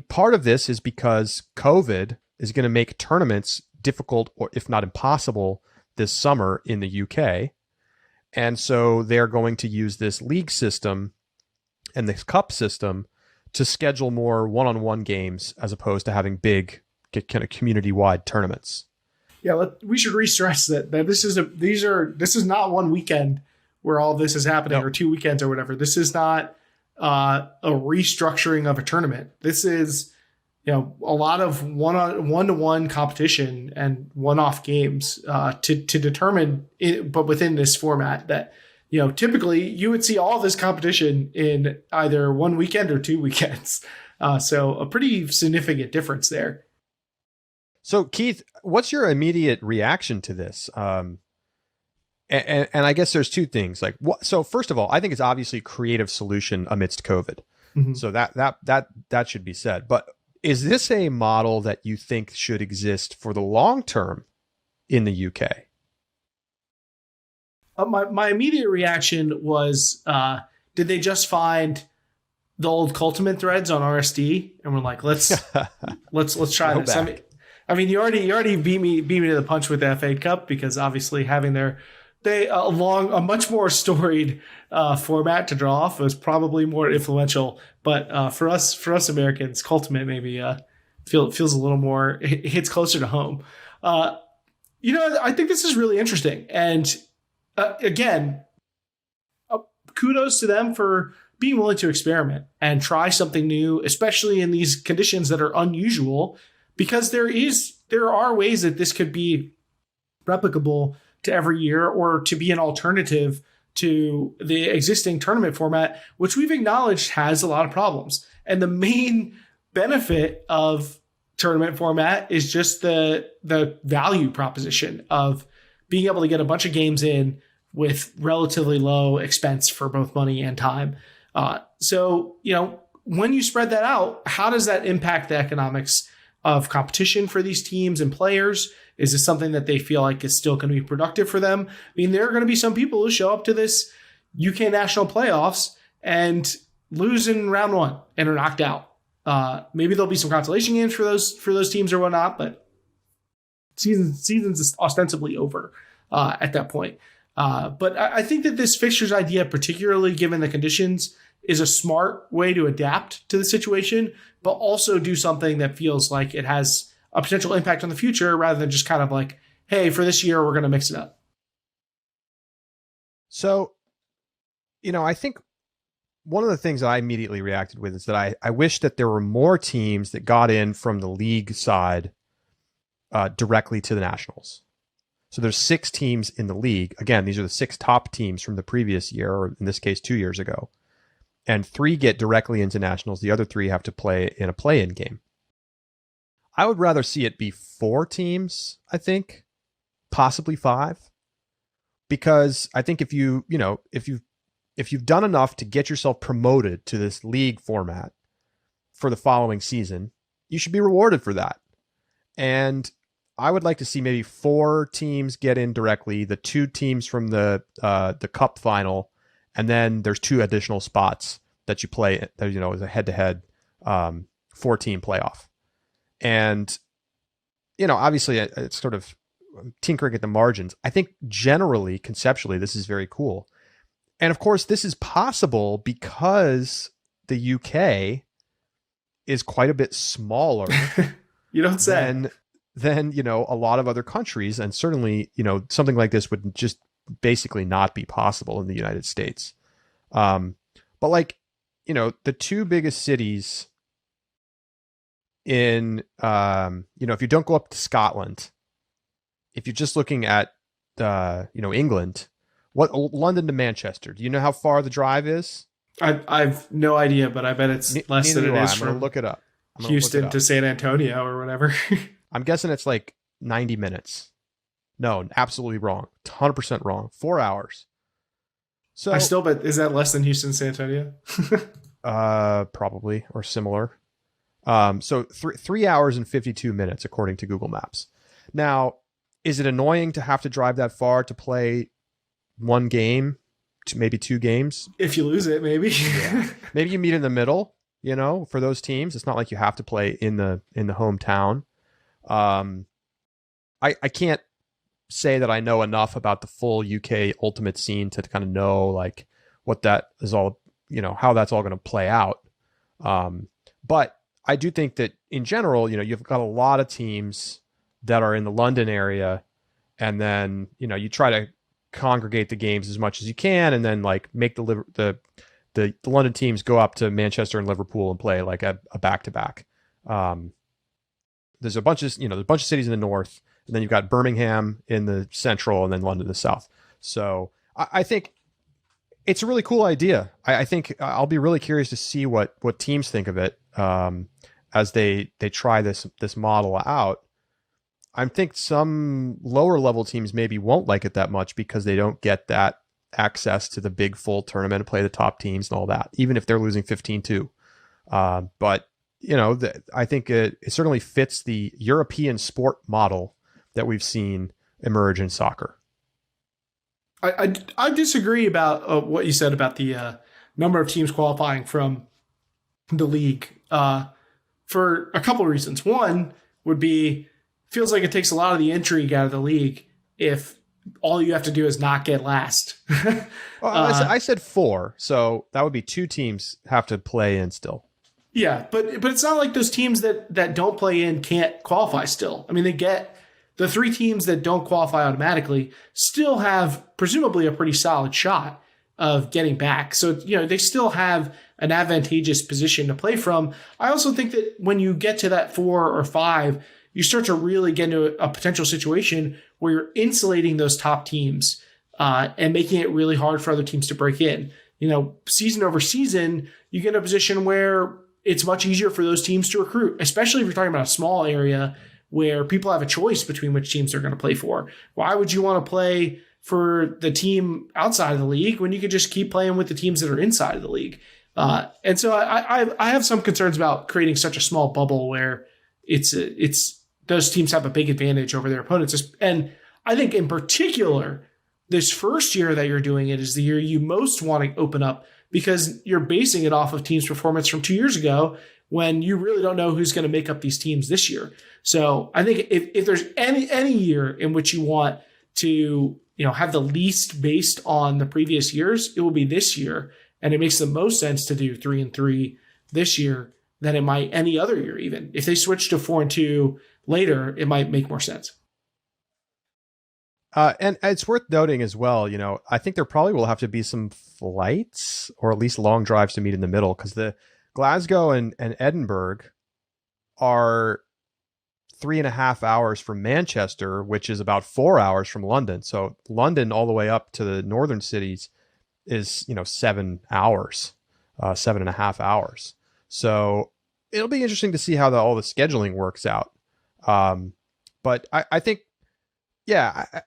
part of this is because COVID is going to make tournaments difficult, or if not impossible, this summer in the UK. And so they're going to use this league system and this cup system to schedule more one-on-one games as opposed to having big kind of community-wide tournaments. Yeah, we should re-stress that this is not one weekend where all this is happening, or 2 weekends or whatever. This is not a restructuring of a tournament. This is, a lot of one-to-one competition and one-off games to determine it, but within this format that, typically you would see all this competition in either one weekend or 2 weekends. So a pretty significant difference there. So Keith, what's your immediate reaction to this? And I guess there's two things. So first of all, I think it's obviously a creative solution amidst COVID. Mm-hmm. So that should be said. But is this a model that you think should exist for the long term in the UK? My immediate reaction was, did they just find the old Goaltimate threads on RSD and we're like, let's try this. I mean, you already beat me to the punch with the FA Cup, because obviously having a much more storied format to draw off was probably more influential. But for us Americans, Goaltimate maybe feels a little more, it hits closer to home. I think this is really interesting. And again, kudos to them for being willing to experiment and try something new, especially in these conditions that are unusual, because there are ways that this could be replicable to every year, or to be an alternative to the existing tournament format, which we've acknowledged has a lot of problems. And the main benefit of tournament format is just the value proposition of being able to get a bunch of games in with relatively low expense for both money and time. So when you spread that out, how does that impact the economics of competition for these teams and players? Is this something that they feel like is still going to be productive for them? I mean, there are going to be some people who show up to this UK national playoffs and lose in round one and are knocked out. Maybe there'll be some consolation games for those teams or whatnot, but season's ostensibly over at that point. But I think that this fixtures idea, particularly given the conditions, is a smart way to adapt to the situation, but also do something that feels like it has a potential impact on the future, rather than just kind of like, hey, for this year, we're going to mix it up. So, I think one of the things that I immediately reacted with is that I wish that there were more teams that got in from the league side directly to the nationals. So there's 6 teams in the league. Again, these are the 6 top teams from the previous year, or in this case, 2 years ago. And 3 get directly into nationals. The other 3 have to play in a play-in game. I would rather see it be 4 teams, I think, possibly 5. Because I think if you've done enough to get yourself promoted to this league format for the following season, you should be rewarded for that. And I would like to see maybe 4 teams get in directly, the 2 teams from the cup final, and then there's 2 additional spots that you play, as a head-to-head 4-team playoff. And, obviously it's sort of tinkering at the margins. I think generally, conceptually, this is very cool. And of course, this is possible because the UK is quite a bit smaller You don't say. than a lot of other countries. And certainly, something like this would just basically not be possible in the United States. But the 2 biggest cities in, if you don't go up to Scotland, if you're just looking at, England, London to Manchester, do you know how far the drive is? I've no idea, but I bet it's less than it is I'm going from to look it up. Houston to San Antonio or whatever. I'm guessing it's like 90 minutes. No, absolutely wrong. 100% wrong. 4 hours. So I still bet, is that less than Houston, San Antonio? Probably, or similar. So 3 hours and 52 minutes, according to Google Maps. Now, is it annoying to have to drive that far to play 1 game, maybe 2 games? If you lose it, maybe. Yeah. Maybe you meet in the middle, for those teams. It's not like you have to play in the hometown. I can't say that I know enough about the full UK Ultimate scene to kind of know like what that is all, how that's all going to play out. But I do think that in general, you've got a lot of teams that are in the London area, and then, you try to congregate the games as much as you can, and then like make the London teams go up to Manchester and Liverpool and play like a back-to-back. There's a bunch of cities in the north, and then you've got Birmingham in the central, and then London in the south. So I think It's a really cool idea. I think I'll be really curious to see what teams think of it as they try this model out. I think some lower level teams maybe won't like it that much because they don't get that access to the big full tournament and play the top teams and all that, even if they're losing 15-2. But I think it certainly fits the European sport model that we've seen emerge in soccer. I disagree about what you said about the number of teams qualifying from the league for a couple of reasons. One would be, feels like it takes a lot of the intrigue out of the league if all you have to do is not get last. Well, I said 4, so that would be 2 teams have to play in still. Yeah, but it's not like those teams that don't play in can't qualify still. I mean, they get the 3 teams that don't qualify automatically still have presumably a pretty solid shot of getting back. So, they still have an advantageous position to play from. I also think that when you get to that 4 or 5, you start to really get into a potential situation where you're insulating those top teams and making it really hard for other teams to break in. Season over season, you get in a position where it's much easier for those teams to recruit, especially if you're talking about a small area where people have a choice between which teams they're going to play for. Why would you want to play for the team outside of the league when you could just keep playing with the teams that are inside of the league? And so I have some concerns about creating such a small bubble where it's those teams have a big advantage over their opponents. And I think in particular, this first year that you're doing it is the year you most want to open up, because you're basing it off of teams' performance from 2 years ago when you really don't know who's going to make up these teams this year. So I think if there's any year in which you want to have the least based on the previous years, it will be this year. And it makes the most sense to do 3-3 this year than it might any other year. Even if they switch to 4-2 later, it might make more sense. And it's worth noting as well, I think there probably will have to be some flights or at least long drives to meet in the middle, because the Glasgow and Edinburgh are 3.5 hours from Manchester, which is about 4 hours from London. So London all the way up to the northern cities is, 7 hours, 7.5 hours. So it'll be interesting to see how all the scheduling works out. But I think,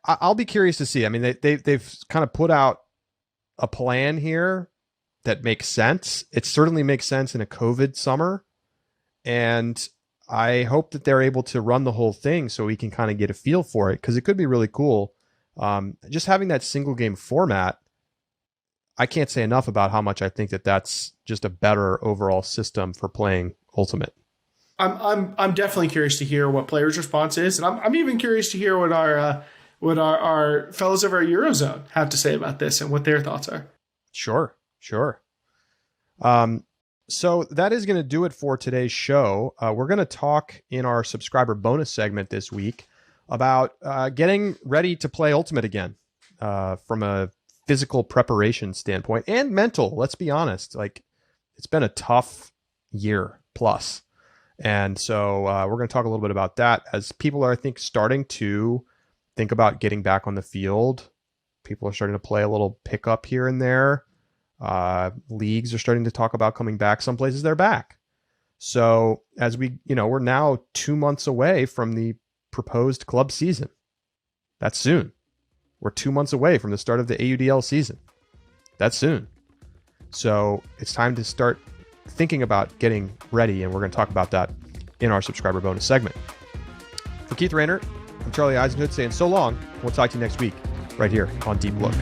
I'll be curious to see. I mean, they've kind of put out a plan here that makes sense. It certainly makes sense in a COVID summer. And I hope that they're able to run the whole thing so we can kind of get a feel for it, because it could be really cool. Just having that single game format, I can't say enough about how much I think that that's just a better overall system for playing Ultimate. I'm definitely curious to hear what players' response is, and I'm even curious to hear what our fellows over at Eurozone have to say about this and what their thoughts are. Sure. So that is going to do it for today's show. We're going to talk in our subscriber bonus segment this week about getting ready to play Ultimate again from a physical preparation standpoint and mental. Let's be honest, it's been a tough year plus. And so we're going to talk a little bit about that as people are, I think, starting to think about getting back on the field. People are starting to play a little pickup here and there. Leagues are starting to talk about coming back. Some places they're back. So as we're now 2 months away from the proposed club season. That's soon. We're 2 months away from the start of the AUDL season. That's soon. So it's time to start thinking about getting ready, and we're going to talk about that in our subscriber bonus segment. For Keith Raynor, I'm Charlie Eisenhood saying so long. We'll talk to you next week right here on Deep Look.